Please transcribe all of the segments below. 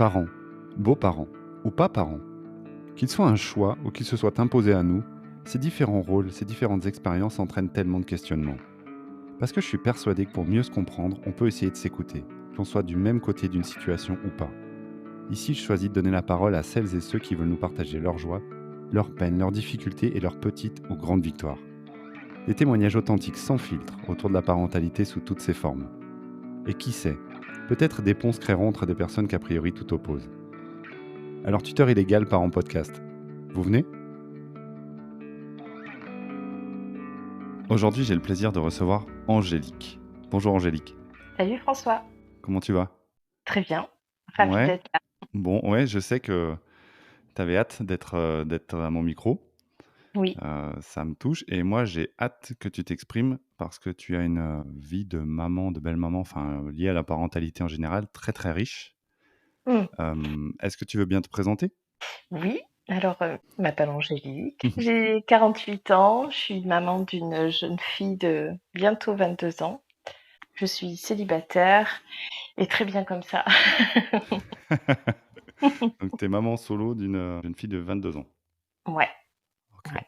Parents, beaux-parents ou pas parents, qu'ils soient un choix ou qu'ils se soient imposés à nous, ces différents rôles, ces différentes expériences entraînent tellement de questionnements. Parce que je suis persuadé que pour mieux se comprendre, on peut essayer de s'écouter, qu'on soit du même côté d'une situation ou pas. Ici, je choisis de donner la parole à celles et ceux qui veulent nous partager leurs joies, leurs peines, leurs difficultés et leurs petites ou grandes victoires. Des témoignages authentiques sans filtre autour de la parentalité sous toutes ses formes. Et qui sait, peut-être des ponts se créeront entre des personnes qu'a priori tout opposent. Alors, tuteur illégal part en podcast. Vous venez? Aujourd'hui, j'ai le plaisir de recevoir Angélique. Bonjour Angélique, Salut François, comment tu vas? très bien, ravie Ouais, d'être là. bon, ouais, je sais que tu avais hâte d'être à mon micro. Oui, Ça me touche et moi, j'ai hâte que tu t'exprimes parce que tu as une vie de maman, de belle-maman, enfin, liée à la parentalité en général, très très riche. mmh, Est-ce que tu veux bien te présenter? oui. Alors, je m'appelle Angélique, j'ai 48 ans, je suis maman d'une jeune fille de bientôt 22 ans. Je suis célibataire et très bien comme ça. Donc, tu es maman solo d'une fille de 22 ans. Ouais, OK. ouais.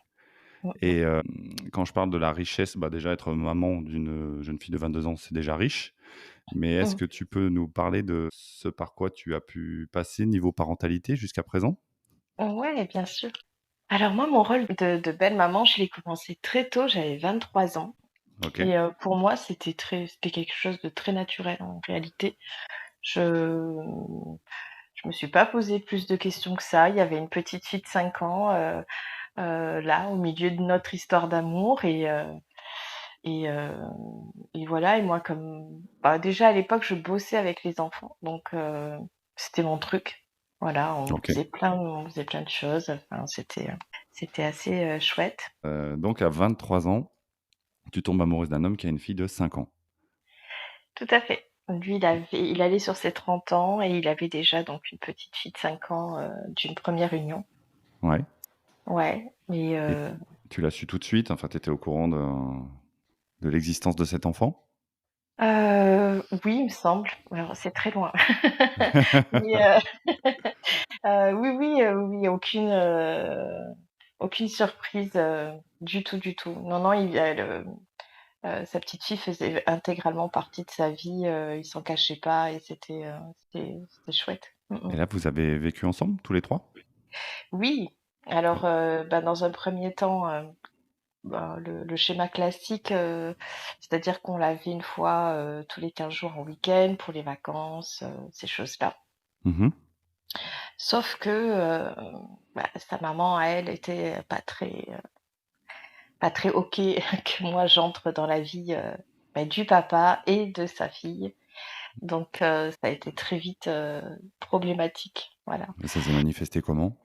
Mmh mh. Et quand je parle de la richesse, bah, déjà être maman d'une jeune fille de 22 ans, c'est déjà riche. Mais est-ce Mmh. que tu peux nous parler de ce par quoi tu as pu passer niveau parentalité jusqu'à présent? Ouais, bien sûr. Alors moi, mon rôle de belle-maman, je l'ai commencé très tôt, j'avais 23 ans OK. et pour moi, c'était quelque chose de très naturel en réalité. Je Je me suis pas posé plus de questions que ça. Il y avait une petite fille de 5 ans, là, au milieu de notre histoire d'amour et heu et voilà et moi comme bah, déjà à l'époque, je bossais avec les enfants donc c'était mon truc. Voilà, OK. on faisait plein de choses, enfin c'était assez, chouette. Donc à 23 ans, tu tombes amoureuse d'un homme qui a une fille de 5 ans. Tout à fait. Lui, il allait sur ses 30 ans et il avait déjà donc une petite fille de 5 ans, d'une première union. Ouais. Ouais et Et tu l'as su tout de suite? Enfin, tu étais au courant de l'existence de cet enfant? Oui, il me semble. Alors c'est très loin. Mais oui, oui, oui, aucune surprise, du tout, du tout. Non, non, sa petite fille faisait intégralement partie de sa vie, il s'en cachait pas et c'était chouette. Mmh Et mh. là, vous avez vécu ensemble tous les 3? Oui, alors, bah, dans un premier temps, bah, le schéma classique, c'est-à-dire qu'on la vit une fois, tous les 15 jours en week-end pour les vacances, ces choses-là. Mmh. Sauf que, bah, sa maman à elle était pas très OK que moi j'entre dans la vie, bah, du papa et de sa fille. Donc ça a été très vite, problématique, voilà. Et ça s'est manifesté comment?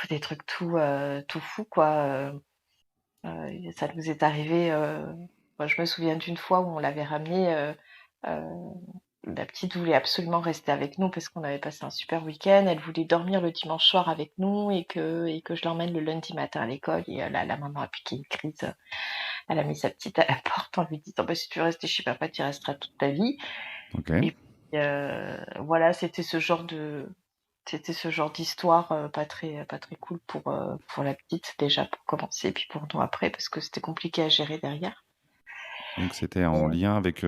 Des trucs tout fous quoi, ça nous est arrivé, moi je me souviens d'une fois où on l'avait ramenée, heu, la petite voulait absolument rester avec nous parce qu'on avait passé un super week-end. Elle voulait dormir le dimanche soir avec nous et que je l'emmène le lundi matin à l'école et là, la maman a piqué une crise. Elle a mis sa petite à la porte en lui disant: «Bah, si tu veux rester chez papa, tu y resteras toute ta vie» OK. et puis, voilà, c'était ce genre d'histoire, pas très cool pour la petite déjà pour commencer et puis pour nous après parce que c'était compliqué à gérer derrière. Donc c'était en Et lien avec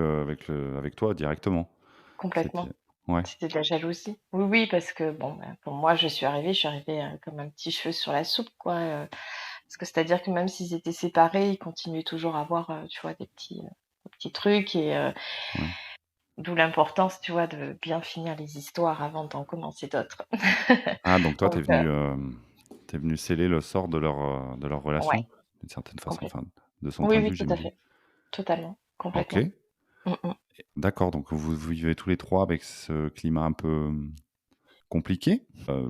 toi directement? C'était complètement. ouais. C'était de la jalousie. Oui, oui, parce que bon, bah, pour moi, je suis arrivée, comme un petit cheveu sur la soupe, quoi, parce que c'est-à-dire que même s'ils étaient séparés, ils continuaient toujours à avoir, tu vois, des petits trucs et Ouais. d'où l'importance, tu vois, de bien finir les histoires avant d'en commencer d'autres. Ah donc toi, Donc tu venu sceller le sort de leur ouais, relation? D'une certaine façon, enfin, complètement. de son Oui, point de oui, vue, tout à j'imagine? fait. Totalement, complètement. OK. Mmh mh. D'accord, donc vous vivez tous les 3 avec ce climat un peu, compliqué.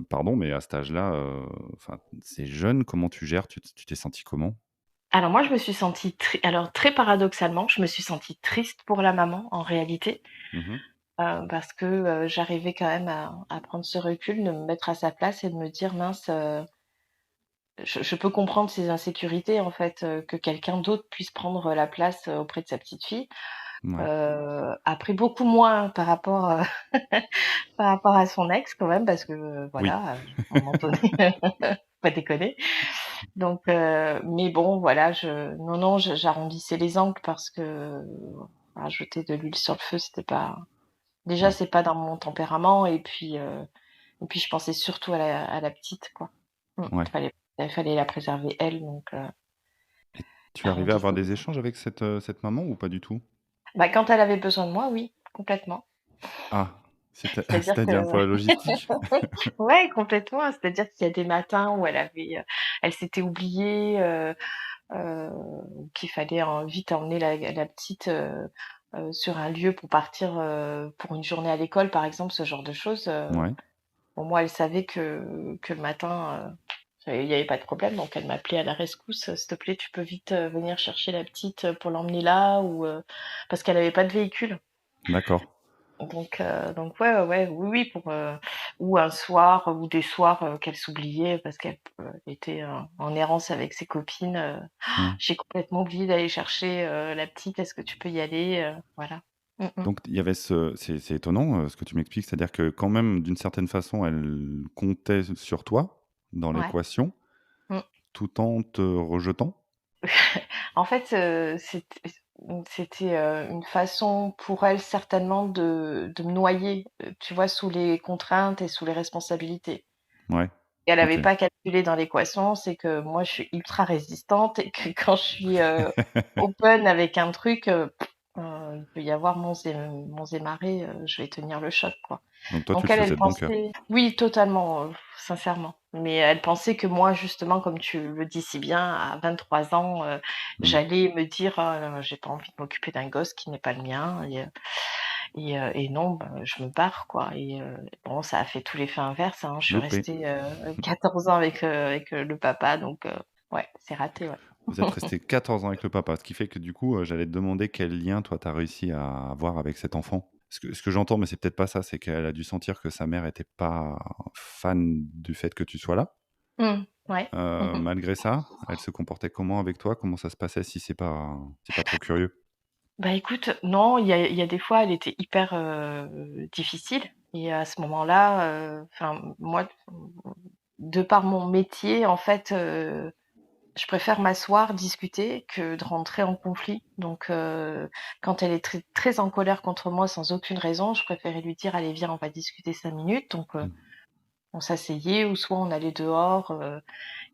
Pardon, mais à cet âge-là, enfin, c'est jeune, comment tu gères? Tu t'es sentie comment? Alors moi, je me suis sentie alors très paradoxalement, je me suis sentie triste pour la maman, en réalité. Mmh. Parce que, j'arrivais quand même à prendre ce recul, de me mettre à sa place et de me dire: «Mince, je peux comprendre ses insécurités en fait, que quelqu'un d'autre puisse prendre la place, auprès de sa petite fille». Ouais. Après beaucoup moins par rapport, par rapport à son ex quand même parce que, Oui. voilà, à un moment donné, faut pas déconner. Donc mais bon voilà, non, non, j'arrondissais les angles parce que rajouter de l'huile sur le feu, c'était pas déjà, Ouais. c'est pas dans mon tempérament et puis je pensais surtout à la petite, quoi. Ouais. Il fallait la préserver elle, donc Et tu arrivais à avoir j'arrondissais des les échanges avec cette maman ou pas du tout? bah, quand elle avait besoin de moi, oui, complètement. Ah, C'est-à-dire que c'est-à-dire pour la logistique? ouais, complètement, c'est-à-dire qu'il y a des matins où elle s'était oubliée, qu'il fallait vite emmener la petite, sur un lieu pour partir, pour une journée à l'école, par exemple, ce genre de choses, Ouais. bon, moi, elle savait que le matin, il y avait pas de problème, donc elle m'appelait à la rescousse: «S'il te plaît, tu peux vite, venir chercher la petite, pour l'emmener là?» ou parce qu'elle avait pas de véhicule. D'accord. Donc ouais, ouais, ouais, oui, oui, ou un soir ou des soirs, qu'elle s'oubliait parce qu'elle, était, en errance avec ses copines, Mmh. «J'ai complètement oublié d'aller chercher, la petite, est-ce que tu peux y aller?» Voilà. Mmh mh. Donc il y avait c'est étonnant, ce que tu m'expliques, c'est-à-dire que quand même, d'une certaine façon, elle comptait sur toi dans Ouais. l'équation, Mmh. tout en te rejetant? En fait, c'était, une façon pour elle certainement de me noyer, tu vois, sous les contraintes et sous les responsabilités. Ouais. Et elle avait OK. pas calculé dans l'équation, c'est que moi je suis ultra résistante et que quand je suis, open avec un truc, il peut y avoir monts et marées, je vais tenir le choc, quoi. Donc toi, tu Donc le elle, elle faisais de bon cœur? pensait oui, totalement, sincèrement. Mais elle pensait que moi, justement, comme tu le dis si bien, à 23 ans, Mmh. j'allais me dire: «Oh non, j'ai pas envie de m'occuper d'un gosse qui n'est pas le mien» et non, bah, je me barre, quoi et bon, ça a fait tout l'effet inverse, hein. Je suis Loupé. restée, 14 ans avec, le papa donc ouais, c'est raté, ouais. Vous êtes resté 14 ans avec le papa, ce qui fait que du coup, j'allais te demander quel lien toi tu as réussi à avoir avec cet enfant? Ce que j'entends, mais c'est peut-être pas ça, c'est qu'elle a dû sentir que sa mère était pas fan du fait que tu sois là. Mmh, ouais. Malgré ça, elle se comportait comment avec toi? Comment ça se passait si c'est pas trop curieux? Bah, écoute, non, il y a des fois, elle était hyper, difficile et à ce moment-là, enfin, moi, de par mon métier, en fait, je préfère m'asseoir, discuter que de rentrer en conflit. Donc quand elle est très très en colère contre moi sans aucune raison, je préférais lui dire: «Allez, viens, on va discuter 5 minutes». Donc Mmh. on s'asseyait ou soit on allait dehors,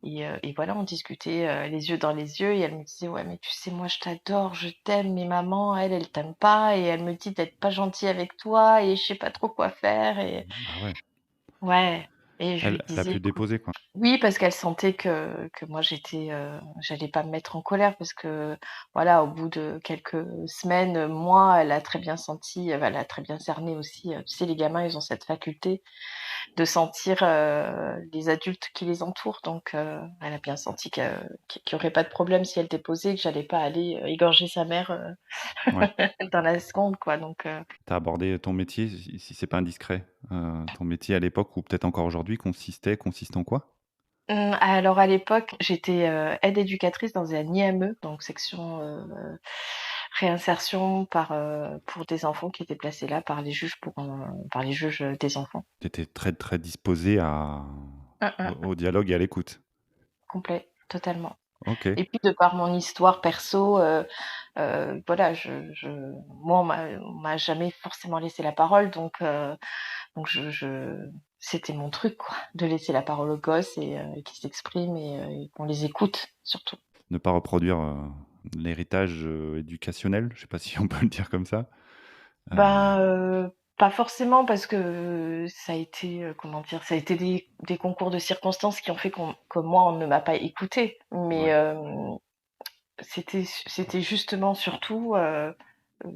et voilà, on discutait, les yeux dans les yeux et elle me disait: «Ouais, mais tu sais, moi, je t'adore, je t'aime, mais maman, elle t'aime pas et elle me dit d'être pas gentille avec toi et je sais pas trop quoi faire» et Ah ouais, ouais et je lui elle a disais: pu «Écoute» déposer, quoi. oui, parce qu'elle sentait que moi, j'allais pas me mettre en colère parce que, voilà, au bout de quelques semaines, mois, elle a très bien senti, elle a très bien cerné aussi, tu sais, les gamins, ils ont cette faculté de sentir, les adultes qui les entourent donc elle a bien senti qu'il y aurait pas de problème si elle déposait, que j'allais pas aller, égorger sa mère, Ouais. dans la seconde quoi donc Tu as abordé ton métier, si c'est pas indiscret, ton métier à l'époque ou peut-être encore aujourd'hui consiste en quoi? alors à l'époque, j'étais, aide éducatrice dans un IME, donc section, réinsertion pour des enfants qui étaient placés là par les juges, des enfants. Tu étais très, très disposé Mmh mh. au dialogue et à l'écoute? Complet, totalement. OK. Et puis de par mon histoire perso, voilà, moi on m'a jamais forcément laissé la parole donc c'était mon truc quoi, de laisser la parole aux gosses et qu'ils s'expriment et qu'on les écoute surtout. Ne pas reproduire, l'héritage, éducationnel, je sais pas si on peut le dire comme ça? Heu, Ben, pas forcément parce que ça a été, comment dire? Ça a été des concours de circonstances qui ont fait que moi on ne m'a pas écoutée. Mais, ouais. c'était justement surtout,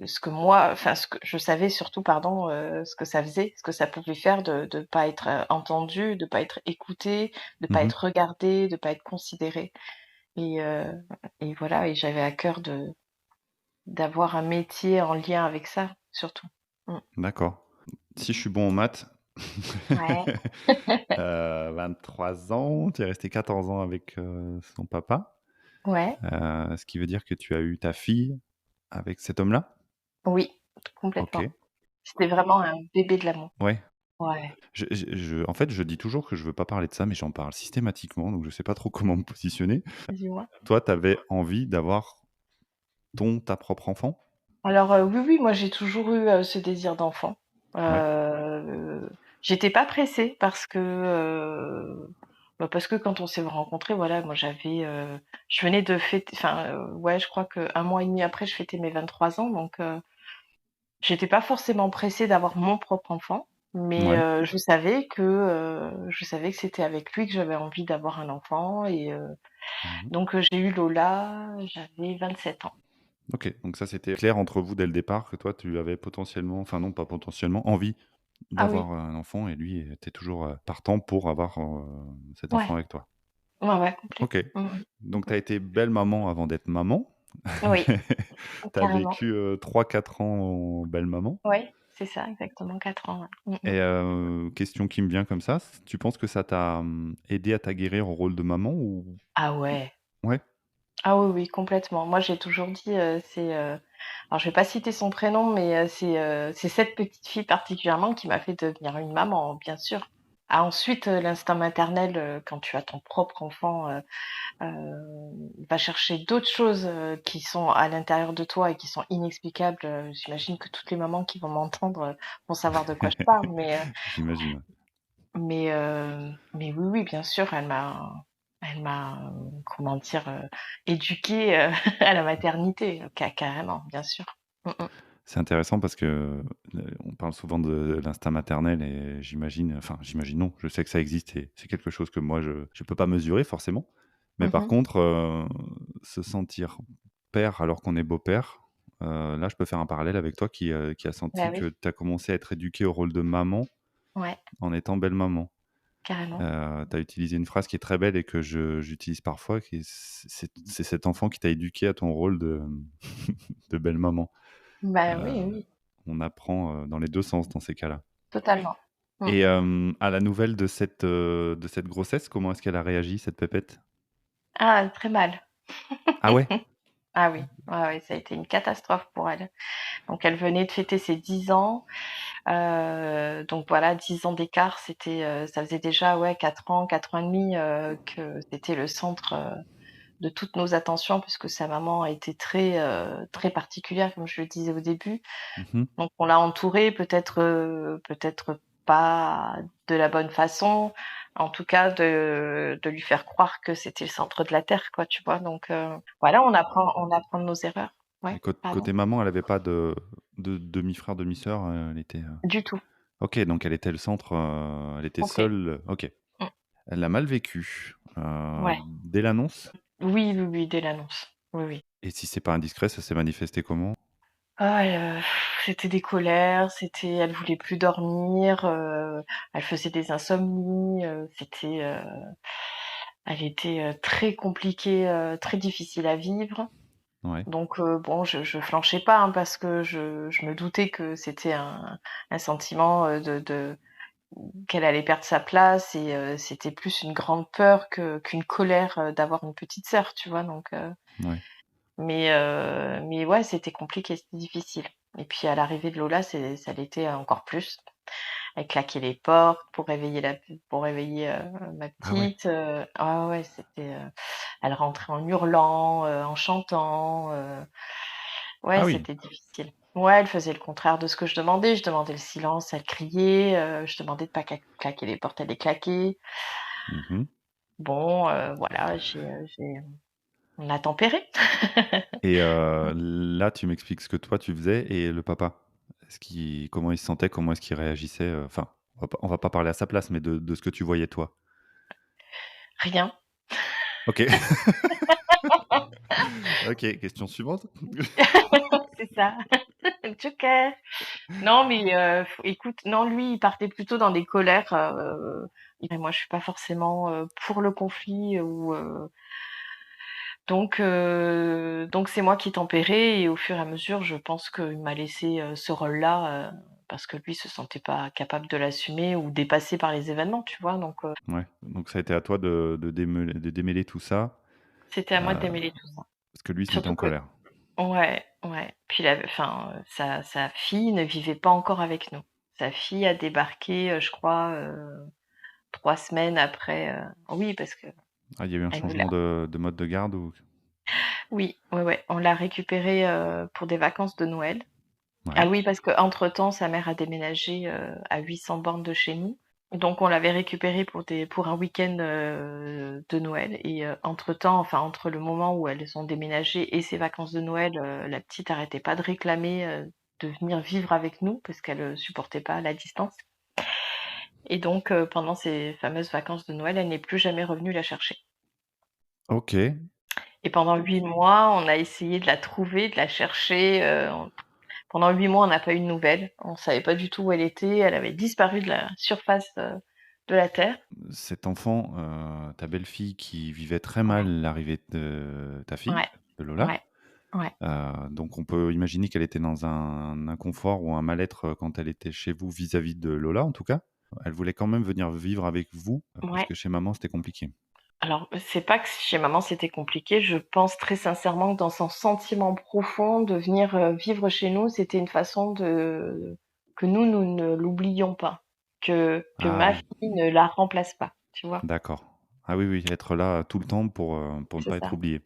ce que moi enfin ce que je savais surtout pardon, ce que ça faisait, ce que ça pouvait faire de pas être, entendue, de pas être écoutée, de pas Mmh. être regardée, de pas être considérée et voilà et j'avais à cœur d'avoir un métier en lien avec ça, surtout. Mmh. D'accord. Si je suis bon en maths, Ouais. 23 ans, tu es resté 14 ans avec, son papa, Ouais, ce qui veut dire que tu as eu ta fille avec cet homme-là? Oui, OK. complètement. C'était vraiment un bébé de l'amour. Ouais. Ouais. En fait, je dis toujours que je veux pas parler de ça, mais j'en parle systématiquement, donc je sais pas trop comment me positionner. Dis-moi? Toi, tu avais envie d'avoir ta propre enfant? Alors, oui, oui, moi j'ai toujours eu, ce désir d'enfant. Ouais, J'étais pas pressée parce que quand on s'est rencontrés, voilà, moi je venais de fêter enfin, ouais, je crois qu'un mois et demi après, je fêtais mes 23 ans, donc j'étais pas forcément pressée d'avoir mon propre enfant, mais ouais. je savais que c'était avec lui que j'avais envie d'avoir un enfant et Mmh. donc j'ai eu Lola, j'avais 27 ans. OK, donc ça, c'était clair entre vous dès le départ que toi, tu avais potentiellement, enfin non, pas potentiellement, envie Ah oui, d'avoir un enfant et lui était toujours, partant pour avoir, cet ouais, enfant avec toi. ouais, ouais, OK, complètement. Mmh mh. donc tu as été belle maman avant d'être maman. Oui, Tu as carrément. vécu, 3-4 ans en belle maman Oui, c'est ça, exactement 4 ans, ouais. Mmh mh. et question qui me vient comme ça, tu penses que ça t'a, aidé à t'aguerrir au rôle de maman ou Ah ouais. ouais? Ah oui, oui, complètement. Moi, j'ai toujours dit, alors je vais pas citer son prénom, mais c'est cette petite fille particulièrement qui m'a fait devenir une maman, bien sûr. Ah ensuite, l'instinct maternel, quand tu as ton propre enfant, va chercher d'autres choses, qui sont à l'intérieur de toi et qui sont inexplicables. J'imagine que toutes les mamans qui vont m'entendre, vont savoir de quoi je parle, J'imagine, ouais. mais oui, oui, bien sûr, elle m'a, comment dire, éduquée, à la maternité, carrément, bien sûr. Mmh mh. C'est intéressant parce que, on parle souvent de l'instinct maternel et j'imagine non, je sais que ça existe et c'est quelque chose que moi je peux pas mesurer forcément. Mais Mmh par mh. contre, se sentir père alors qu'on est beau-père, là je peux faire un parallèle avec toi qui a Bah senti oui, que tu as commencé à être éduqué au rôle de maman ouais, en étant belle-maman. carrément. Tu as utilisé une phrase qui est très belle et que j'utilise parfois, qui est c'est cet enfant qui t'a éduqué à ton rôle de de belle-maman. Bah Heu, oui, oui, on apprend, dans les 2 sens dans ces cas-là. totalement. Mmh. Et à la nouvelle de cette grossesse, comment est-ce qu'elle a réagi, cette pépette? Ah, très mal. Ah ouais? Ah oui, ouais, ouais, ça a été une catastrophe pour elle. Donc elle venait de fêter ses 10 ans, donc voilà, 10 ans d'écart, ça faisait déjà, ouais, 4 ans, 4 ans et demi, que c'était le centre, de toutes nos attentions puisque sa maman a été très particulière comme je le disais au début. Mmh mh. Donc on l'a entourée peut-être pas de la bonne façon, en tout cas de lui faire croire que c'était le centre de la terre quoi, tu vois? Donc voilà, on apprend de nos erreurs. Et Ouais, pardon? côté maman, elle avait pas de demi-frère, demi-sœur, elle était, Du tout, OK, donc elle était le centre, elle était complet. seule, OK. Mmh, Elle l'a mal vécu, ouais. dès l'annonce? Oui, oui, oui, dès l'annonce. Oui, oui. Et si c'est pas indiscret, ça s'est manifesté comment? Ah, c'était des colères, elle voulait plus dormir, elle faisait des insomnies, elle était, très compliquée, très difficile à vivre. Ouais, Donc bon, je flanchais pas, hein, parce que je me doutais que c'était un sentiment, de qu'elle allait perdre sa place et c'était plus une grande peur qu'une colère, d'avoir une petite sœur, tu vois? Donc ouais. mais ouais, c'était compliqué, c'était difficile et puis à l'arrivée de Lola, ça l'était encore plus. Elle claquait les portes pour réveiller ma Ah ouais. petite, ah ouais, elle rentrait en hurlant, en chantant, ouais, Ah oui. c'était difficile. Ouais, elle faisait le contraire de ce que je demandais. Je demandais le silence, elle criait, je demandais de pas claquer les portes, elle les claquait. Mmh mh. Bon, voilà, on a tempéré. Et là, tu m'expliques ce que toi tu faisais et le papa? Comment il se sentait? Comment est-ce qu'il réagissait? Enfin, on va pas parler à sa place, mais de ce que tu voyais toi? Rien. OK. OK, question suivante. C'est ça. Joker. Non, mais écoute, non, lui, il partait plutôt dans des colères, et moi, je suis pas forcément, pour le conflit ou donc c'est moi qui tempérais et au fur et à mesure, je pense qu'il m'a laissé, ce rôle-là, parce que lui se sentait pas capable de l'assumer ou dépassé par les événements, tu vois? Donc Ouais, donc ça a été à toi de démêler tout ça, c'était à moi de parce démêler tout ça. que lui se mettait Surtout en que colère. Ouais, ouais. Puis sa fille ne vivait pas encore avec nous. Sa fille a débarqué, je crois, 3 semaines après, oui, parce qu'elle Ah, il y a eu un nous l'a changement de mode de garde ou oui, ouais, ouais, on l'a récupérée, pour des vacances de Noël. Ah ouais. oui, parce qu'entre temps, sa mère a déménagé, à 800 bornes de chez nous. Donc on l'avait récupérée pour un week-end, de Noël et entre-temps, enfin entre le moment où elles ont déménagé et ses vacances de Noël, la petite arrêtait pas de réclamer, de venir vivre avec nous parce qu'elle, supportait pas la distance et donc pendant ces fameuses vacances de Noël, elle n'est plus jamais revenue la chercher OK. et pendant 8 mois, on a essayé de la trouver, de la chercher, pendant 8 mois, on n'a pas eu de nouvelles. On savait pas du tout où elle était. Elle avait disparu de la surface, de la terre. Cet enfant, ta belle-fille qui vivait très mal l'arrivée de ta fille, Ouais, de Lola, ouais, ouais, donc on peut imaginer qu'elle était dans un inconfort ou un mal-être, quand elle était chez vous vis-à-vis de Lola, en tout cas. Elle voulait quand même venir vivre avec vous, parce ouais. que chez maman, c'était compliqué? Alors, c'est pas que chez maman, c'était compliqué. Je pense très sincèrement que dans son sentiment profond de venir, vivre chez nous, c'était une façon de que nous ne l'oublions pas, que Ah ma oui, fille ne la remplace pas, tu vois? d'accord. Ah oui, oui, être là tout le temps pour ne C'est pas être ça, oublié.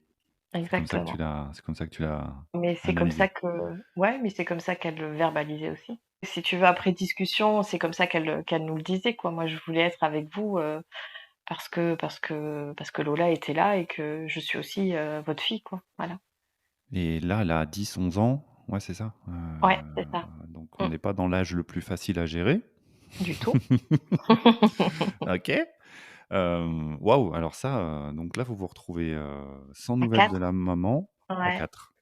exactement. C'est comme ça que tu l'as Mais c'est comme ça analysé. que ouais, mais c'est comme ça qu'elle le verbalisait aussi. Si tu veux, après discussion, c'est comme ça qu'elle nous le disait, quoi. Moi, je voulais être avec vous, parce que Lola était là et que je suis aussi, votre fille, quoi. Voilà. Et là, elle a 10, 11 ans, ouais, c'est ça? Ouais, c'est ça. Donc on Mmh. n'est pas dans l'âge le plus facile à gérer. Du tout. OK. Waouh, alors ça, donc là, vous vous retrouvez, sans À nouvelles de 4. la maman, à Ouais. 4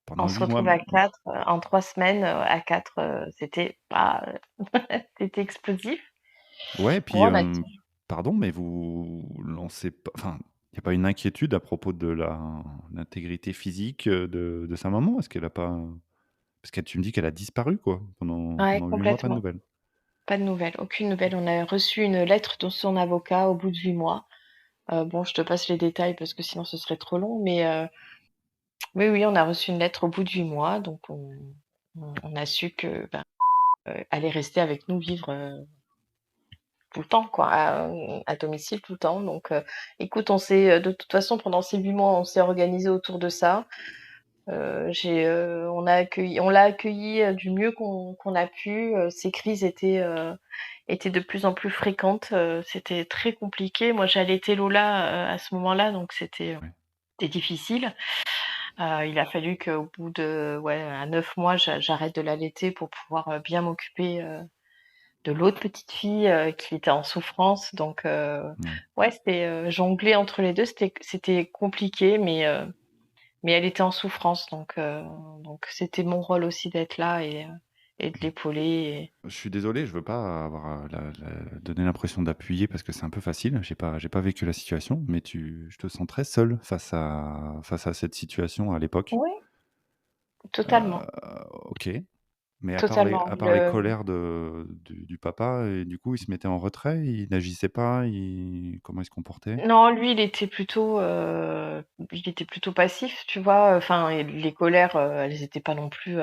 pendant On se 8 mois. retrouve à 4 en 3 semaines, à 4, c'était pas, c'était explosif. Ouais, puis, Moi, on a dit pardon, mais vous lancez pas enfin, il y a pas une inquiétude à propos de l'intégrité physique, de sa maman? Est-ce qu'elle a pas parce que tu me dis qu'elle a disparu, quoi, ouais, pendant 8 mois, pas de complètement. nouvelles? Pas de nouvelles, aucune nouvelle. On a reçu une lettre de son avocat au bout de 8 mois. Bon, je te passe les détails parce que sinon ce serait trop long, mais oui, oui, on a reçu une lettre au bout de 8 mois, donc on a su que, ben, allait rester avec nous vivre, tout le temps quoi, à domicile tout le temps, donc écoute, de toute façon pendant ces 8 mois, on s'est organisé autour de ça. On l'a accueilli, du mieux qu'on a pu, ses crises étaient de plus en plus fréquentes, c'était très compliqué. Moi, j'allaitais Lola, à ce moment-là, donc Ouais. c'était difficile. Il a fallu qu'au bout de ouais, à 9 mois, j'arrête de l'allaiter pour pouvoir, bien m'occuper, de l'autre petite fille, qui était en souffrance. Donc Ouais. ouais, c'était, jongler entre les 2, c'était compliqué, mais elle était en souffrance, donc c'était mon rôle aussi d'être là et de l'épauler Je suis désolé, je veux pas avoir, donner l'impression d'appuyer parce que c'est un peu facile. J'ai pas vécu la situation, mais je te sens très seul face à cette situation à l'époque. oui, totalement, OK, mais totalement. à part les colères du papa et du coup, il se mettait en retrait? Il n'agissait pas? Comment il se comportait? Non, lui, il était plutôt passif, tu vois? Enfin et les colères, elles étaient pas non plus,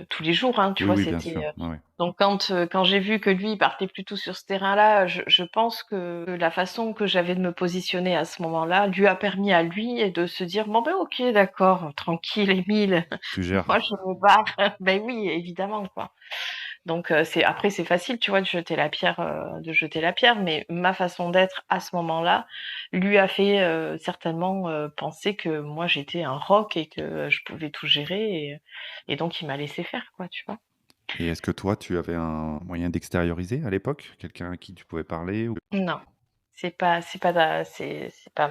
tous les jours, hein, tu Oui, vois? oui, bien sûr. Ouais, ouais. Donc quand j'ai vu que lui, il partait plutôt sur ce terrain-là, je pense que la façon que j'avais de me positionner à ce moment-là, lui a permis à lui de se dire: «Bon, ben, OK, d'accord, tranquille Émile, Tu gères. moi je me barre». Ben oui, évidemment, quoi. Donc c'est facile, tu vois, de jeter la pierre, mais ma façon d'être à ce moment-là, lui a fait, certainement, penser que moi j'étais un roc et que je pouvais tout gérer et donc il m'a laissé faire, quoi, tu vois? Et est-ce que toi, tu avais un moyen d'extérioriser à l'époque? Quelqu'un à qui tu pouvais parler ou Non, c'est pas da c'est pas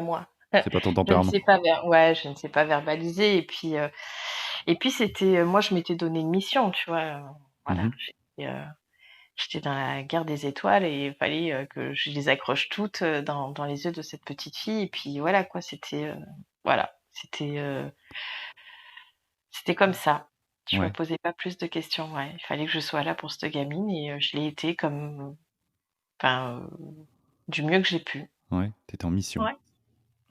moi. c'est pas ton Je ne tempérament? sais pas je ne sais pas verbaliser et puis c'était, moi je m'étais donné une mission, tu vois? Mmh Voilà, mh. j'étais dans la guerre des étoiles et il fallait, que je les accroche toutes, dans les yeux de cette petite fille et puis voilà quoi, voilà, c'était comme ça. Je me Ouais, posais pas plus de questions, ouais. Il fallait que je sois là pour cette gamine et je l'ai été comme enfin, du mieux que j'ai pu. ouais, tu étais en mission. Ouais,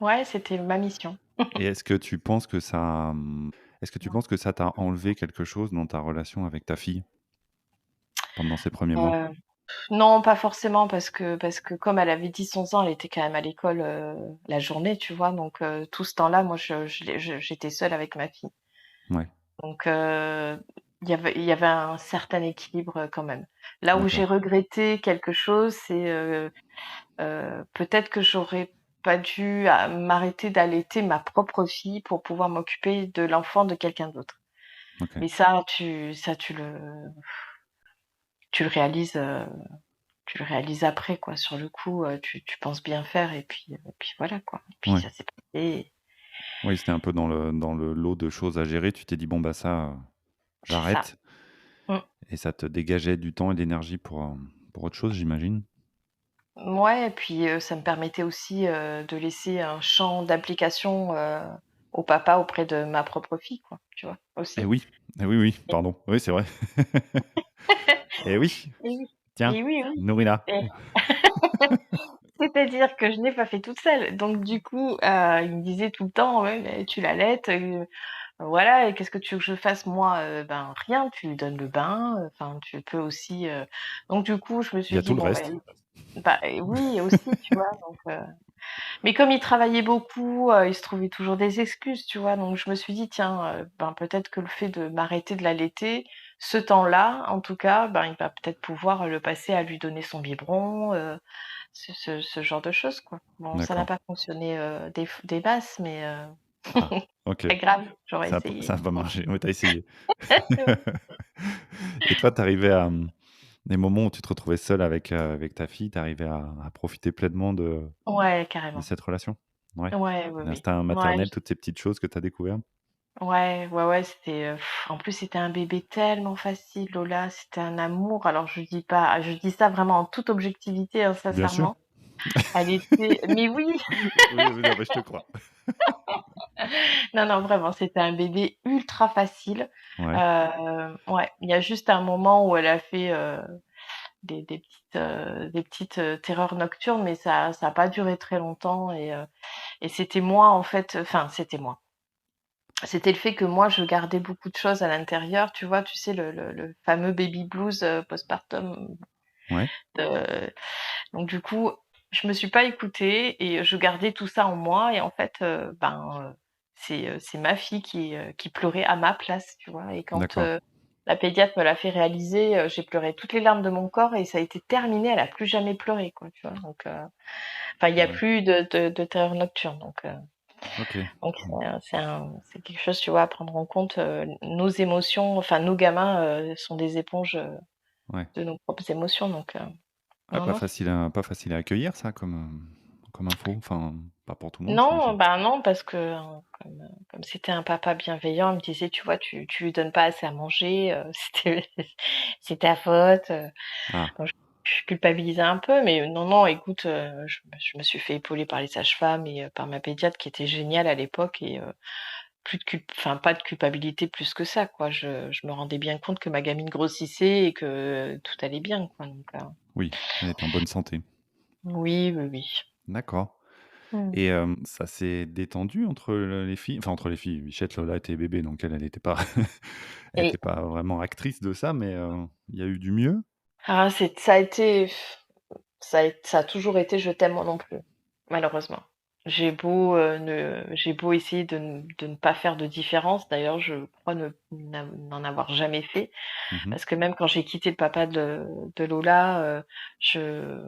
ouais, c'était ma mission. Et est-ce que tu penses que ça t'a enlevé quelque chose dans ta relation avec ta fille pendant ces premiers mois? Heu, non, pas forcément parce que comme elle avait 10-11 ans, elle était quand même à l'école, la journée, tu vois? Donc tout ce temps-là, moi j'étais seule avec ma fille. Ouais, Donc il y avait un certain équilibre, quand même. Là où j'ai d'accord. regretté quelque chose, c'est, peut-être que j'aurais pas dû m'arrêter d'allaiter ma propre fille pour pouvoir m'occuper de l'enfant de quelqu'un d'autre. OK. Mais ça, tu le réalises après, quoi. Sur le coup, tu penses bien faire et puis voilà, quoi. Et puis Ouais. ça s'est passé, Oui, c'était un peu dans le lot de choses à gérer. Tu t'es dit: «Bon, bah, ça, c'est ça. j'arrête» Mmh. et ça te dégageait du temps et de l'énergie pour autre chose, j'imagine? Mouais et puis, ça me permettait aussi, de laisser un champ d'application, au papa auprès de ma propre fille, quoi, tu vois? Eh Aussi. oui, eh oui, oui, Et pardon. Oui, c'est vrai. Eh oui, et oui, tiens, et oui, oui nourris-la. et c'est-à-dire que je n'ai pas fait toute seule. Donc du coup, il me disait tout le temps: «Ouais, mais tu l'allaites, voilà et qu'est-ce que tu veux que je fasse moi?» «Ben rien, tu lui donnes le bain, enfin tu peux aussi, donc du coup, je me Il y suis a tout dit: le «Bon, reste. ben bah, oui aussi, tu vois?» Donc mais comme il travaillait beaucoup, il se trouvait toujours des excuses, tu vois? Donc je me suis dit: «Tiens, ben, peut-être que le fait de m'arrêter de l'allaiter, ce temps-là, en tout cas, ben, il va peut-être pouvoir le passer à lui donner son biberon», ce genre de choses, quoi. Bon, ça n'a D'accord. pas fonctionné, des masses, mais Ah, OK. pas grave, j'aurais Ça essayé. a pas marché. Ouais, tu as essayé. Oui. Et toi, tu arrivais à, les moments où tu te retrouvais seul avec ta fille, tu arrivais à profiter pleinement Ouais, de carrément. cette relation? Ouais. Ouais, oui, oui. L'instinct Ouais, maternel, toutes ces petites choses que tu as découvertes? ouais, ouais, ouais, c'était, en plus, c'était un bébé tellement facile, Lola, c'était un amour. Alors je dis ça vraiment en toute objectivité, hein, Bien sûr. sincèrement. Elle était mais oui! Oui, oui, non, mais je te crois. Non, non, vraiment, c'était un bébé ultra facile. Ouais, Ouais, il y a juste un moment où elle a fait, des petites, terreurs nocturnes, mais ça a pas duré très longtemps et c'était moi, en fait, enfin, c'était moi. C'était le fait que moi, je gardais beaucoup de choses à l'intérieur, tu vois? Tu sais, le fameux baby blues, postpartum, ouais, donc du coup, je me suis pas écoutée et je gardais tout ça en moi et en fait, c'est ma fille qui pleurait à ma place, tu vois? Et quand, d'accord. la pédiatre me l'a fait réaliser, j'ai pleuré toutes les larmes de mon corps et ça a été terminé, elle a plus jamais pleuré, quoi, tu vois? Donc enfin, il y a Ouais, plus de terreur nocturne, OK. donc Mmh, c'est quelque chose, tu vois, à prendre en compte, nos émotions, enfin nos gamins, sont des éponges, ouais. de nos propres émotions, donc Ouais, non, non, pas facile à accueillir ça comme info, enfin, pas pour tout le monde, non, j'imagine. bah, non, parce que, comme c'était un papa bienveillant, il me disait: «Tu vois, tu lui donnes pas assez à manger, c'était c'est ta faute», Ah, bon, je culpabilisais un peu, mais non, non, écoute, je me suis fait épauler par les sages-femmes et par ma pédiatre qui était géniale à l'époque et plus de enfin, pas de culpabilité plus que ça, quoi. Je me rendais bien compte que ma gamine grossissait et que tout allait bien, quoi, oui, elle est en bonne santé. oui, oui, oui. D'accord. Mmh. Et ça s'est détendu entre les filles? Enfin, entre les filles, Bichette, Lola était bébé, donc elle était pas elle Et était pas vraiment actrice de ça, mais il y a eu du mieux? ça a été ça a toujours été «je t'aime moi non plus», malheureusement. J'ai beau essayer de ne pas faire de différence, d'ailleurs je crois n'en avoir jamais fait, Mmh. parce que même quand j'ai quitté le papa de Lola, je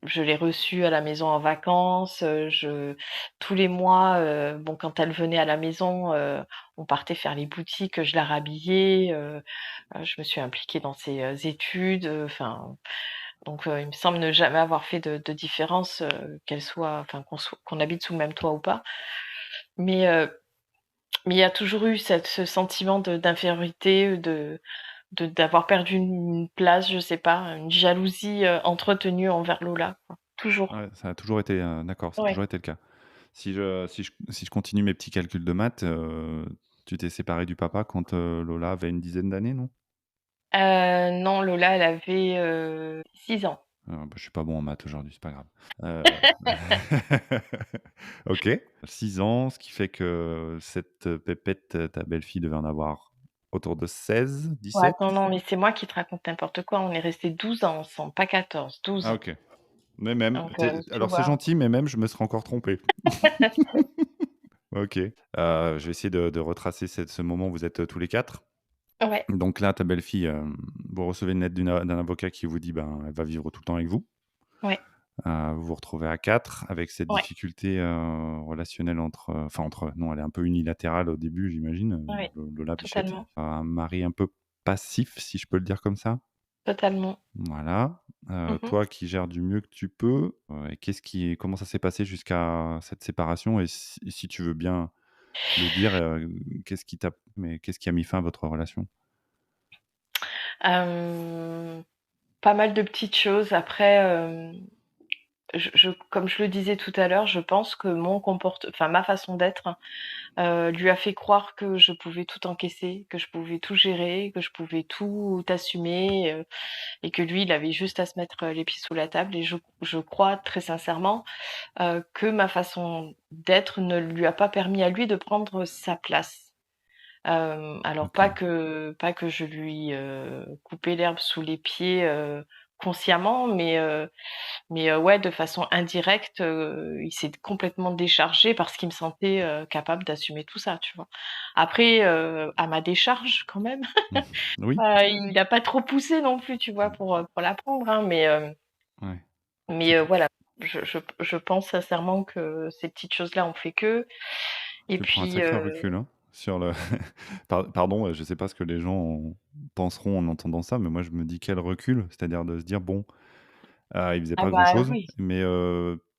je l'ai reçu à la maison en vacances, je tous les mois, bon quand elle venait à la maison, on partait faire les boutiques, je la rhabillais, je me suis impliquée dans ses, études, enfin donc il me semble ne jamais avoir fait de différence, qu'elle soit enfin qu'on habite sous le même toit ou pas. Mais il y a toujours eu ce sentiment d'infériorité, d'avoir perdu une place, je sais pas, une jalousie, entretenue envers Lola, quoi. Toujours. Ouais, ça a toujours été, d'accord, ça a Ouais. toujours été le cas. Si je continue mes petits calculs de maths, tu t'es séparé du papa quand, Lola avait une dizaine d'années, non? Non, Lola, elle avait, 6 ans. Je suis pas bon en maths aujourd'hui, c'est pas grave. Heu, OK, 6 ans, ce qui fait que cette, pépette, ta belle-fille devait en avoir autour de 16, Ouais, 17? attends, non, mais c'est moi qui te raconte n'importe quoi. On est restés 12 ans ensemble, pas 14, 12 Ah ans. OK. Mais même, Donc, tu alors c'est vois? gentil, mais même je me serais encore trompé. OK, je vais essayer de retracer ce moment où vous êtes, tous les 4. Ouais, Donc là, ta belle-fille, vous recevez une lettre d'un avocat qui vous dit, ben, elle va vivre tout le temps avec vous. ouais, Vous vous retrouvez à 4 avec cette ouais, difficulté, relationnelle non, elle est un peu unilatérale au début, j'imagine, ouais, Lola Bichette. totalement, Un mari un peu passif, si je peux le dire comme ça? totalement. Voilà, Mmh. toi qui gères du mieux que tu peux, et comment ça s'est passé jusqu'à cette séparation? Et si tu veux bien le dire, qu'est-ce qui a mis fin à votre relation? Hem, Pas mal de petites choses. Après, comme je le disais tout à l'heure, je pense que ma façon d'être, lui a fait croire que je pouvais tout encaisser, que je pouvais tout gérer, que je pouvais tout assumer, et que lui, il avait juste à se mettre, les pieds sous la table et je crois très sincèrement, que ma façon d'être ne lui a pas permis à lui de prendre sa place. Alors OK, pas que je lui, coupais l'herbe sous les pieds, consciemment, mais ouais, de façon indirecte, il s'est complètement déchargé parce qu'il me sentait, capable d'assumer tout ça, tu vois? Après, à ma décharge quand même, mmh. Oui? il a pas trop poussé non plus, tu vois? Pour l'apprendre, hein, Ouais. voilà, je pense sincèrement que ces petites choses-là ont fait que et Tu prends un puis, sacré recul, hein, sur le pardon, je sais pas ce que les gens penseront en entendant ça, mais moi je me dis: «Quel recul!» C'est-à-dire de se dire: «Bon, il faisait ah pas bah, grand-chose, oui, mais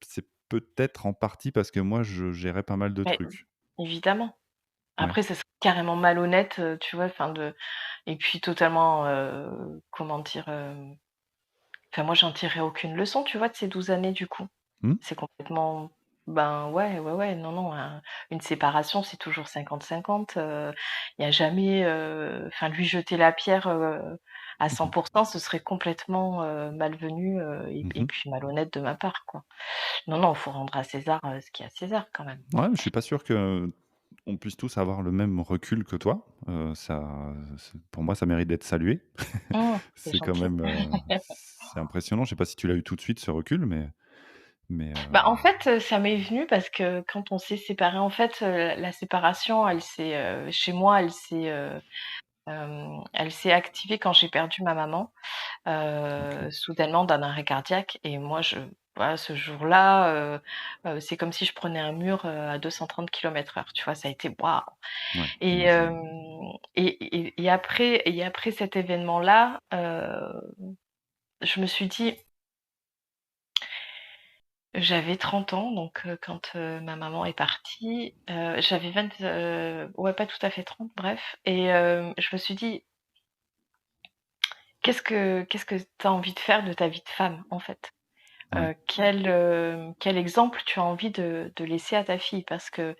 c'est peut-être en partie parce que moi je gérais pas mal de ouais, trucs». évidemment. Ouais. Après, ça serait carrément malhonnête, tu vois? Enfin de et puis totalement, comment dire? Enfin moi j'en tirerai aucune leçon, tu vois, de ces 12 années du coup. Mmh? C'est complètement ben, ouais, ouais, ouais, non, non, une séparation, c'est toujours 50-50, il y a jamais, enfin lui jeter la pierre, à Mmh 100 mh. ce serait complètement, malvenu, et Mmh. puis malhonnête de ma part, quoi. Non, non, faut rendre à César, ce qui est à César quand même. Ouais, je suis pas sûr qu'on puisse tous avoir le même recul que toi. Pour moi, ça mérite d'être salué. Mmh, c'est C'est quand gentil. même, c'est impressionnant. Je sais pas si tu l'as eu tout de suite ce recul, mais Bah, en fait, ça m'est venu parce que quand on s'est séparés, en fait, la séparation, chez moi, elle s'est activée quand j'ai perdu ma maman, OK. soudainement d'un arrêt cardiaque et moi voilà, ce jour-là, c'est comme si je prenais un mur, à 230 km/h, tu vois? Ça a été waouh Ouais, et j'imagine. hem et après cet événement-là, je me suis dit j'avais 30 ans donc quand, ma maman est partie, j'avais ouais, pas tout à fait 30, bref et je me suis dit: «Qu'est-ce que tu as envie de faire de ta vie de femme, en fait?» Ouais. Quel exemple tu as envie de laisser à ta fille? Parce que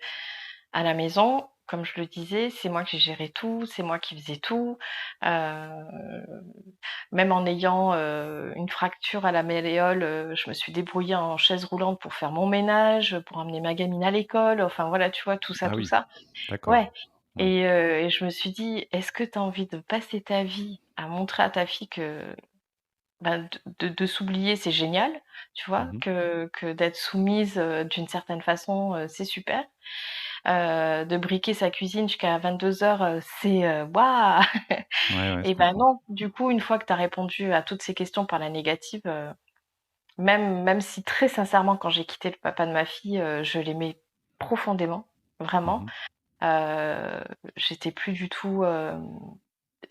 à la maison, comme je le disais, c'est moi qui gérais tout, c'est moi qui faisais tout, heu, même en ayant, une fracture à la malléole, je me suis débrouillée en chaise roulante pour faire mon ménage, pour emmener ma gamine à l'école, enfin voilà, tu vois? Tout ça, Ah tout oui, ça. d'accord. Ouais Ouais. et je me suis dit: «Est-ce que tu as envie de passer ta vie à montrer à ta fille que, bah, de s'oublier, c'est génial, tu vois? Mmh mh. Que d'être soumise, d'une certaine façon, c'est super. De briquer sa cuisine jusqu'à 22:00, c'est, waouh!» Ouais, ouais, je Et ben comprends. non, du coup, une fois que tu as répondu à toutes ces questions par la négative, même si très sincèrement, quand j'ai quitté le papa de ma fille, je l'aimais profondément, Mmh vraiment, mh. heu, j'étais plus du tout,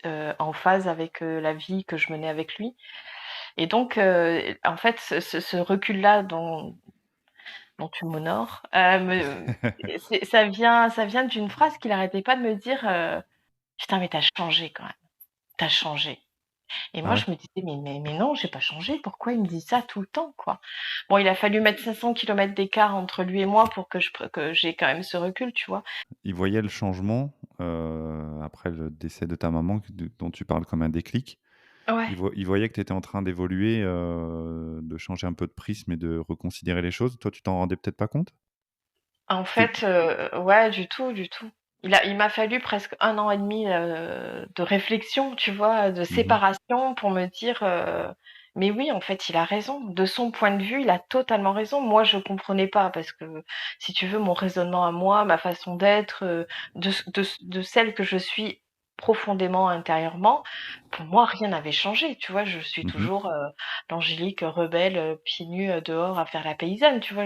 en phase avec, la vie que je menais avec lui et donc en fait, ce recul-là dont tu m'honores, ça vient d'une phrase qu'il arrêtait pas de me dire, «Putain, mais tu as changé quand même, tu as changé». Et Ah moi, ouais? je me disais: «Mais non, j'ai pas changé, pourquoi il me dit ça tout le temps, quoi?» Bon, il a fallu mettre 500 kilomètres d'écart entre lui et moi pour que j'ai quand même ce recul, tu vois? Il voyait le changement, après le décès de ta maman dont tu parles comme un déclic. Ouais. Il voyait que tu étais en train d'évoluer, de changer un peu de prisme et de reconsidérer les choses. Toi, tu t'en rendais peut-être pas compte? En Tu fait, ouais, du tout, du tout. Il m'a fallu presque 1 an et demi, de réflexion, tu vois? De Mmh. séparation pour me dire, «Mais oui, en fait, il a raison. De son point de vue, il a totalement raison». Moi, je comprenais pas parce que, si tu veux, mon raisonnement à moi, ma façon d'être, de celle que je suis profondément intérieurement, pour moi, rien n'avait changé, tu vois? Je suis Mmh. toujours, l'Angélique rebelle, pieds nus, dehors à faire la paysanne, tu vois?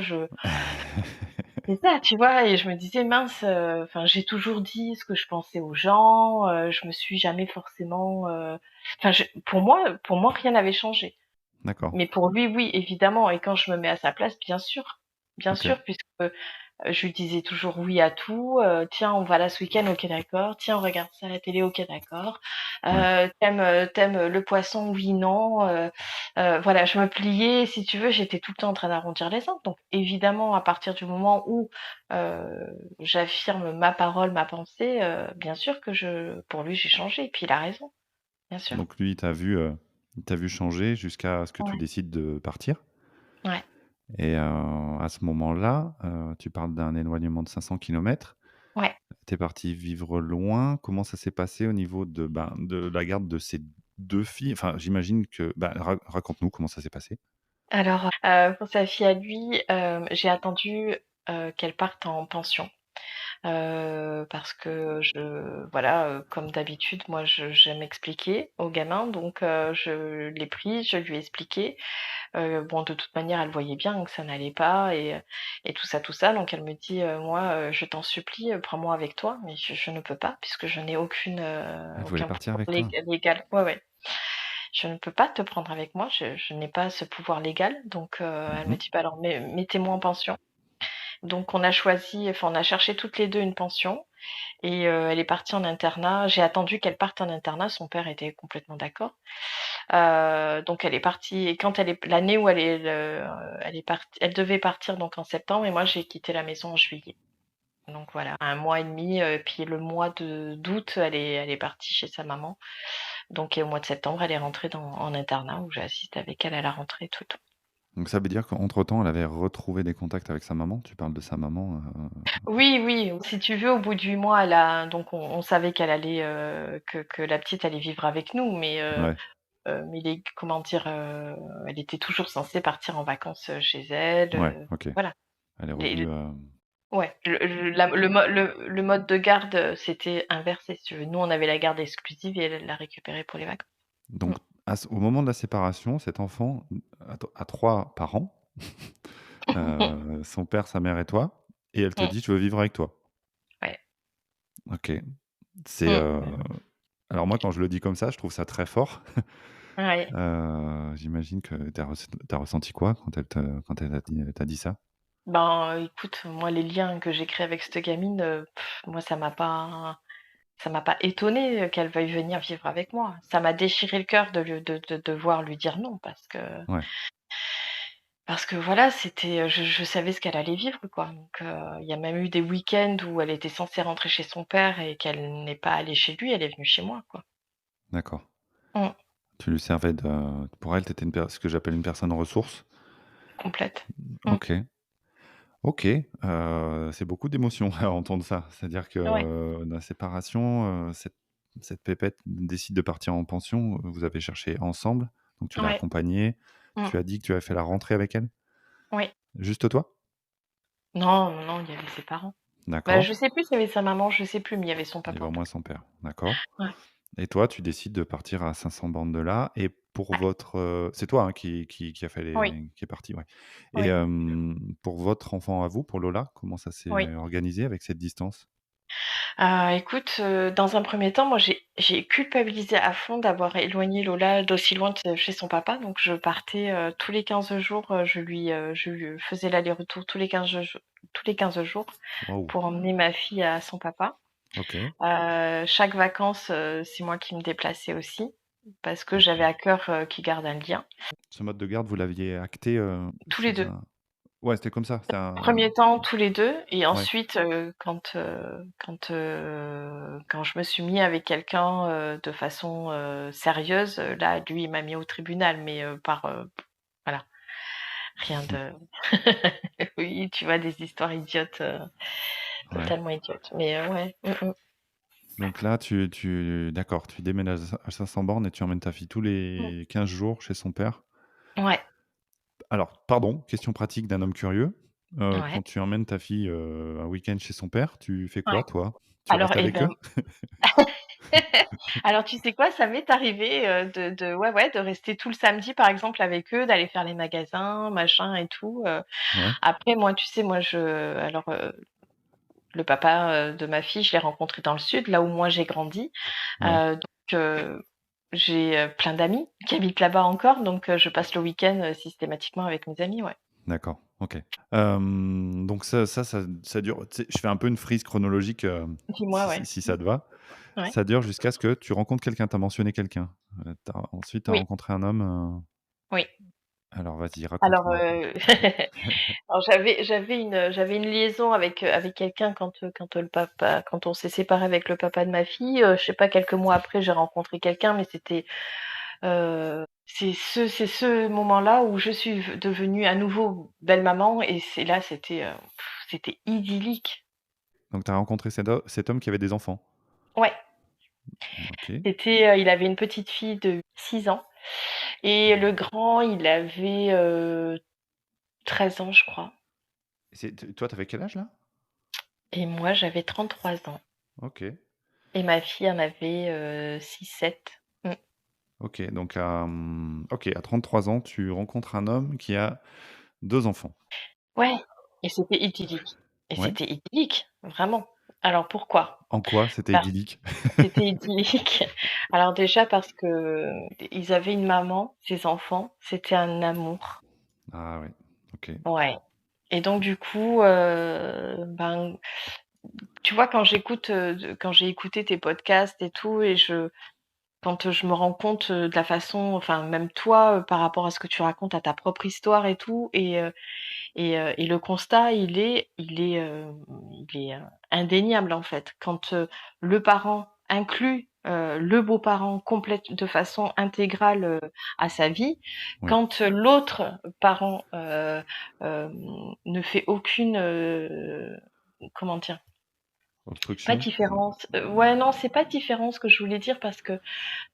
C'est ça, tu vois? Et je me disais: «Mince, enfin, j'ai toujours dit ce que je pensais aux gens, je me suis jamais forcément, enfin, je pour moi, rien n'avait changé. D'accord, Mais pour lui, oui, évidemment et quand je me mets à sa place, bien OK, sûr, puisque, je lui disais toujours oui à tout, «Tiens, on va là ce week-end? OK, d'accord. Tiens, on regarde ça à la télé? OK, d'accord. ouais. Tu aimes le poisson? Oui, non», voilà, je me pliais, si tu veux, j'étais tout le temps en train d'arrondir les angles. Donc évidemment, à partir du moment où, j'affirme ma parole, ma pensée, bien sûr que pour lui, j'ai changé et puis il a raison, bien sûr. Donc lui, il t'a vu changer jusqu'à ce que tu Ouais, décides de partir ouais, et à ce moment-là, tu parles d'un éloignement de 500 kilomètres. ouais. Tu es parti vivre loin. Comment ça s'est passé au niveau de, ben, de la garde de ces 2 filles? Enfin, j'imagine que bah, raconte-nous comment ça s'est passé? Alors, pour sa fille à lui, j'ai attendu, qu'elle parte en pension. Parce que voilà, comme d'habitude, moi j'aime expliquer aux gamins, donc je l'ai prise, je lui ai expliqué. Bon, de toute manière, elle voyait bien que ça n'allait pas et tout ça, donc elle me dit: «Moi, je t'en supplie, prends-moi avec toi». Mais je ne peux pas puisque je n'ai Elle voulait aucun partir pouvoir avec toi? légal. Ouais, ouais. Je ne peux pas te prendre avec moi, je n'ai pas ce pouvoir légal, donc elle me Mmh. dit: «Bah, alors mettez-moi en pension». Donc on a choisi, enfin on a cherché toutes les 2 une pension et elle est partie en internat. J'ai attendu qu'elle parte en internat, son père était complètement d'accord. Donc elle est partie et quand l'année où elle est partie, elle devait partir donc en septembre et moi j'ai quitté la maison en juillet. Donc voilà, 1 mois et demi, puis le mois d'août, elle est partie chez sa maman. Donc et au mois de septembre, elle est rentrée en internat où j'ai assisté avec elle à la rentrée et tout. Donc ça veut dire qu'entre temps, elle avait retrouvé des contacts avec sa maman? Tu parles de sa maman, Oui, oui, si tu veux, au bout de 8 mois, donc on savait qu'elle allait, que la petite allait vivre avec nous, ouais, mais comment dire? Elle était toujours censée partir en vacances, chez elle, ouais, OK. voilà. Elle est Les revenue, Ouais, le mode de garde, c'était inversé, si tu veux. Nous, on avait la garde exclusive et elle l'a récupérée pour les vacances. Mmh. donc au moment de la séparation, cet enfant, a 3 parents, son père, sa mère et toi et elle te Mmh. dit: «Je veux vivre avec toi». Ouais. OK. C'est, Mmh. alors moi, quand je le dis comme ça, je trouve ça très fort. Ouais. J'imagine que tu as ressenti quoi quand elle t'a dit ça? Ben, écoute, moi, les liens que j'ai créés avec cette gamine, moi, ça m'a pas étonnée, qu'elle veuille venir vivre avec moi. Ça m'a déchiré le cœur de devoir lui dire non Ouais, parce que voilà, c'était, je savais ce qu'elle allait vivre, quoi. Donc, il y a même eu des week-ends où elle était censée rentrer chez son père et qu'elle n'est pas allée chez lui, elle est venue chez moi, quoi. d'accord. Mmh, Tu lui servais de pour elle, tu étais ce que j'appelle une personne ressource? complète. Mmh, OK. OK, c'est beaucoup d'émotions à entendre ça. C'est-à-dire que, ouais, la séparation, cette pépette décide de partir en pension, vous avez cherché ensemble, donc tu l'as ouais, accompagnée. mmh, Tu as dit que tu avais fait la rentrée avec elle? oui. Juste toi? Non, non, non, il y avait ses parents. Bah, D'accord. je sais plus s'il y avait sa maman, je sais plus, mais il y avait son Il y papa, avait au en tout moins cas. son père. D'accord. Ouais, Et toi, tu décides de partir à 500 bornes de là et pour ouais, votre, c'est toi, hein, qui a fait oui, qui est parti, ouais. Et oui, pour votre enfant à vous, pour Lola, comment ça oui. s'est organisé avec cette distance? Écoute, dans un premier temps, moi, j'ai culpabilisé à fond d'avoir éloigné Lola d'aussi loin de chez son papa. Donc je partais, tous les 15 jours, je lui faisais l'aller-retour tous les 15 jours Waouh! pour emmener ma fille à son papa. OK. Chaque vacances, c'est moi qui me déplaçais aussi parce que j'avais OK. à cœur, qu'ils gardent un lien. Ce mode de garde, vous l'aviez acté, Tous les sous 2. un Ouais, c'était comme ça. C'était Premier temps tous les 2 et Ouais. ensuite, quand je me suis mis avec quelqu'un, de façon, sérieuse, là, lui, il m'a mis au tribunal, mais, voilà, rien de oui, tu vois, des histoires idiotes, Ouais. totalement idiotes, mais, ouais. Donc là, d'accord, tu déménages à 500 bornes et tu emmènes ta fille tous Mmh. les 15 jours chez son père. Ouais, Alors, pardon, question pratique d'un homme curieux. ouais, Quand tu emmènes ta fille, un week-end chez son père, tu fais ouais. quoi toi? Tu Alors restes et avec ben eux? alors tu sais quoi? Ça m'est arrivé, de ouais, ouais, de rester tout le samedi, par exemple, avec eux, d'aller faire les magasins, machin et tout. Ouais, Après moi, tu sais, moi je alors, le papa, de ma fille, je l'ai rencontré dans le sud, là où moi j'ai grandi. ouais, Donc, j'ai, plein d'amis qui habitent là-bas encore, donc, je passe le week-end, systématiquement avec mes amis, ouais. d'accord, OK. Donc ça dure, tu sais, je fais un peu une frise chronologique, Dis-moi, si ouais. si Mmh. ça te va. Ouais. Ça dure jusqu'à ce que tu rencontres quelqu'un, tu as mentionné quelqu'un. Tu as Oui, rencontré un homme, oui. alors vas-y, Alors, raconte-moi. alors j'avais une liaison avec quelqu'un quand, le papa quand on s'est séparés avec le papa de ma fille, je sais pas, quelques mois après, j'ai rencontré quelqu'un, mais c'était, c'est ce moment-là où je suis devenue à nouveau belle-maman et c'est là, c'était idyllique. Donc tu as rencontré cet homme qui avait des enfants? Ouais, OK. il avait une petite fille de 6 ans et le grand, il avait, 13 ans, je crois, Toi, tu avais quel âge là? et moi, j'avais 33 ans OK. et ma fille en avait, 6-7. Mmh. OK, donc OK, à 33 ans, tu rencontres un homme qui a 2 enfants. Ouais, et c'était idyllique et Ouais. c'était idyllique, vraiment. Alors pourquoi? En quoi c'était Parce idyllique? C'était idyllique. Alors déjà parce que ils avaient une maman, ces enfants, c'était un amour. Ah ouais, OK. Ouais, et donc du coup, ben, tu vois, quand j'ai écouté tes podcasts et tout et quand, je me rends compte, de la façon, enfin même toi, par rapport à ce que tu racontes, à ta propre histoire et tout et le constat, il est, indéniable, en fait. Quand, le parent inclut, le beau-parent complète de façon intégrale, à sa vie, Ouais. quand, l'autre parent, ne fait aucune, comment dire? Pas Obstruction? différence, ouais, non, c'est pas différence que je voulais dire parce que,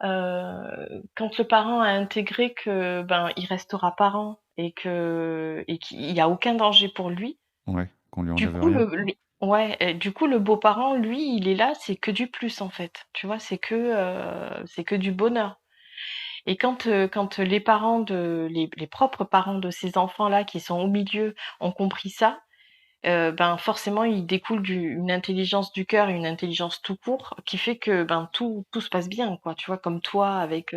quand le parent a intégré que, ben, il restera parent et qu'il y a aucun danger pour lui, Ouais, qu'on lui du enlève coup rien? ouais, du coup le beau-parent, lui, il est là, c'est que du plus, en fait. Tu vois? C'est que du bonheur et quand les propres parents de ces enfants-là qui sont au milieu ont compris ça, ben, forcément, il découle une intelligence du cœur et une intelligence tout court qui fait que, ben, tout se passe bien, quoi. Tu vois? Comme toi avec,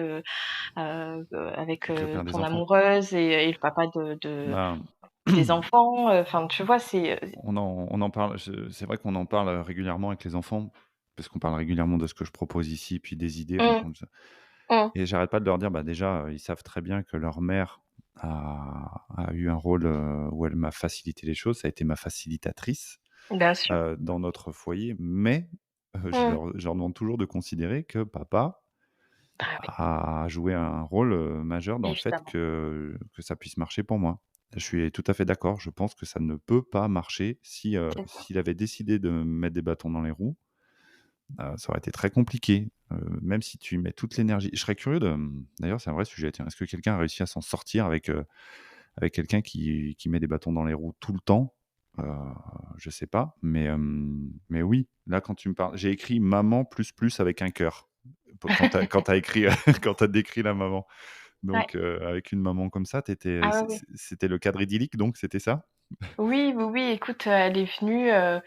Avec le père des ton enfants? amoureuse et le papa Ben, des enfants, enfin, tu vois? C'est, on en parle, c'est vrai qu'on en parle, régulièrement avec les enfants, parce qu'on parle régulièrement de ce que je propose ici, puis des idées, enfin mmh, comme ça, mmh, et j'arrête pas de leur dire, bah, déjà, ils savent très bien que leur mère a eu un rôle, où elle m'a facilité les choses, ça a été ma facilitatrice, bien sûr. dans notre foyer, mais Mmh, je leur demande toujours de considérer que papa bah, oui, a joué un rôle, majeur dans le fait évidemment. que ça puisse marcher pour moi. Je suis tout à fait d'accord, je pense que ça ne peut pas marcher si, C'est ça. s'il avait décidé de me mettre des bâtons dans les roues, ça aurait été très compliqué, même si tu y mets toute l'énergie. Je serais curieux de, d'ailleurs, c'est un vrai sujet, tiens. Est-ce que quelqu'un a réussi à s'en sortir avec quelqu'un qui met des bâtons dans les roues tout le temps? Heu, je sais pas, mais oui, là, quand tu me parles, j'ai écrit maman plus plus avec un cœur, quand tu as écrit, quand tu as décrit la maman. Ouais. Donc, avec une maman comme ça, Ah ouais, ouais. c'était le cadre idyllique, donc c'était ça? Oui, oui, oui, écoute, hem,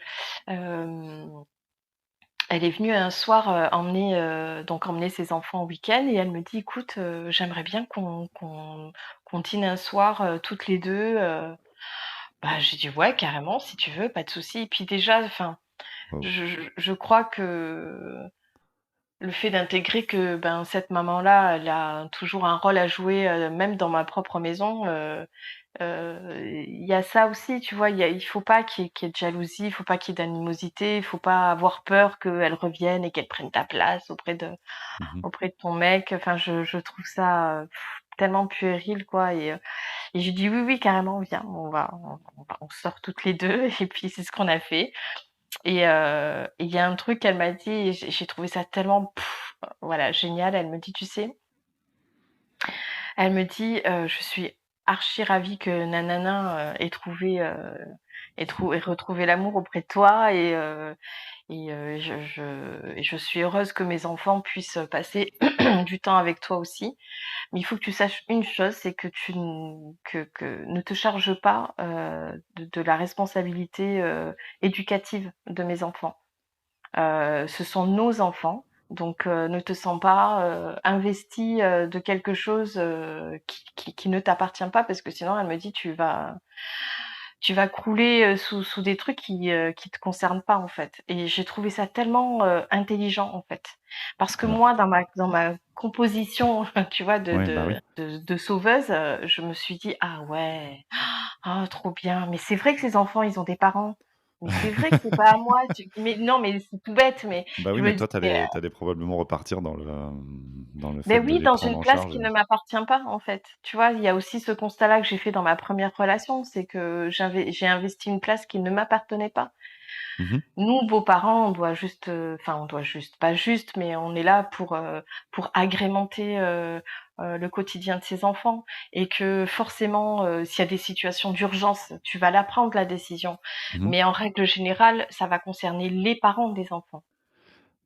elle est venue un soir, emmener ses enfants au week-end et elle me dit: «Écoute, j'aimerais bien qu'on dîne un soir, toutes les 2. Bah, j'ai dit: «Ouais, carrément, si tu veux, pas de souci» et puis déjà, enfin, Waouh! je crois que le fait d'intégrer que, ben, cette maman-là, elle a toujours un rôle à jouer, même dans ma propre maison, il y a ça aussi, tu vois? Il faut pas qu'il y ait de jalousie, il faut pas qu'il y ait d'animosité, il faut pas avoir peur qu'elle revienne et qu'elle prenne ta place Mmh. auprès de ton mec. Enfin, je trouve ça, tellement puéril, quoi et je lui dis: «Oui, oui, carrément, viens, on sort toutes les 2 et puis c'est ce qu'on a fait et il y a un truc qu'elle m'a dit et j'ai trouvé ça tellement, voilà, génial. Elle me dit: «Tu sais?» Elle me dit: «Je suis archi ravie que nanana, ait retrouvé l'amour auprès de toi et je suis heureuse que mes enfants puissent passer du temps avec toi aussi. Mais il faut que tu saches une chose, c'est que tu n que ne te charge pas, de la responsabilité, éducative de mes enfants. Ce sont nos enfants, donc ne te sens pas, investie, de quelque chose, qui ne t'appartient pas parce que sinon elle me dit: Tu vas crouler, sous des trucs qui te concernent pas, en fait» et j'ai trouvé ça tellement, intelligent, en fait. Parce que Alors moi, dans ma composition, tu vois, ouais, bah, oui. de sauveuse, je me suis dit: «Ah ouais, ah trop bien, mais c'est vrai que ces enfants, ils ont des parents. Mais c'est vrai que c'est pas à moi». Mais non, mais c'est tout bête, mais Bah, oui, je mais me toi, dis: «Mais tu allais probablement repartir dans le mais fait de oui, les dans prendre une en place charge. qui ne m'appartient pas, en fait. Tu vois? Il y a aussi ce constat-là que j'ai fait dans ma première relation, c'est que j'ai investi une place qui ne m'appartenait pas. Mmh. Nous, beaux-parents, enfin, on doit juste, pas juste, mais on est là pour agrémenter, le quotidien de ses enfants et que forcément, s'il y a des situations d'urgence, tu vas la prendre la décision. Mmh. Mais en règle générale, ça va concerner les parents des enfants.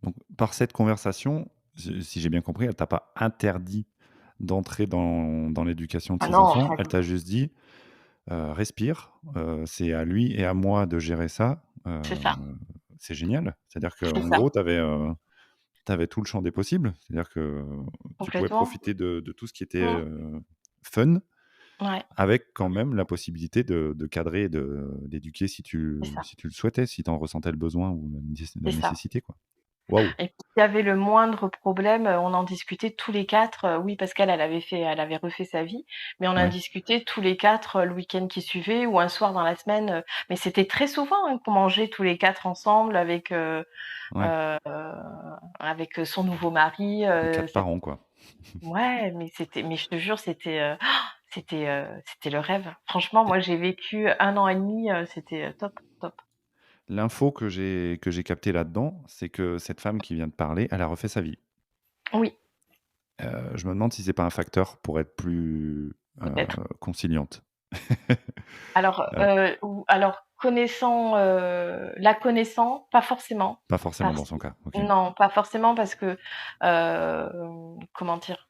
Donc par cette conversation, si j'ai bien compris, elle t'a pas interdit d'entrer dans l'éducation de Ah ses non, enfants. pas Elle du t'a juste dit: «Respire, c'est à lui et à moi de gérer ça». c'est ça, C'est génial. C'est-à-dire c'est qu'en ça, gros, tu avais tout le champ des possibles. C'est-à-dire que tu pouvais complètement. profiter de tout ce qui était, Mmh, fun, ouais, avec quand même la possibilité de cadrer et d'éduquer c'est ça, si tu le souhaitais, si tu en ressentais le besoin ou la c'est ça. nécessité, quoi. Waouh! Et puis s'il y avait le moindre problème, on en discutait tous les 4. Oui, parce elle avait refait sa vie, mais on en Ouais, discutait tous les 4 le week-end qui suivait ou un soir dans la semaine, mais c'était très souvent, hein, qu'on mangeait tous les 4 ensemble ouais, heu, avec, son nouveau mari, 4 parents, quoi. ouais, mais je te jure, c'était le rêve. Franchement, moi, j'ai vécu 1 an et demi, c'était, top, top. L'info que j'ai captée là-dedans, c'est que cette femme qui vient de parler, elle a refait sa vie. Oui, Je me demande si c'est pas un facteur pour être plus, peut-être. conciliante. Heu, La connaissant, pas forcément, Pas forcément dans parce son cas, OK. non, pas forcément parce que, comment dire?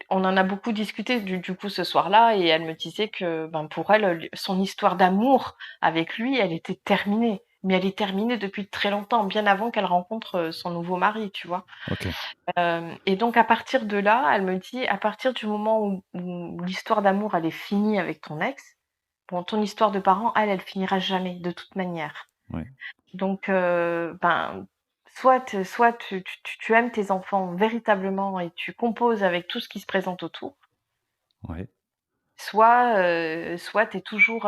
On en a beaucoup discuté du coup ce soir-là et elle me disait que, ben, pour elle, son histoire d'amour avec lui, elle était terminée. Mais elle est terminée depuis très longtemps, bien avant qu'elle rencontre, son nouveau mari, tu vois? OK. Hem Et donc à partir de là, elle me dit: «À partir du moment où l'histoire d'amour, elle est finie avec ton ex, bon, ton histoire de parent, elle finira jamais de toute manière. Ouais, Donc ben, soit tu aimes tes enfants véritablement et tu composes avec tout ce qui se présente autour, ouais. soit tu toujours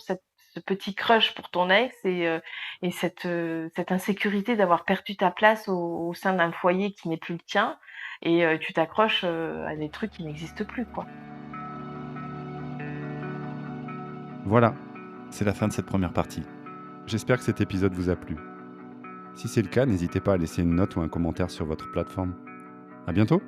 ce petit crush pour ton ex et cette insécurité d'avoir perdu ta place au sein d'un foyer qui n'est plus le tien et tu t'accroches, à des trucs qui n'existent plus, quoi. Voilà, c'est la fin de cette première partie. J'espère que cet épisode vous a plu. Si c'est le cas, n'hésitez pas à laisser une note ou un commentaire sur votre plateforme. À bientôt!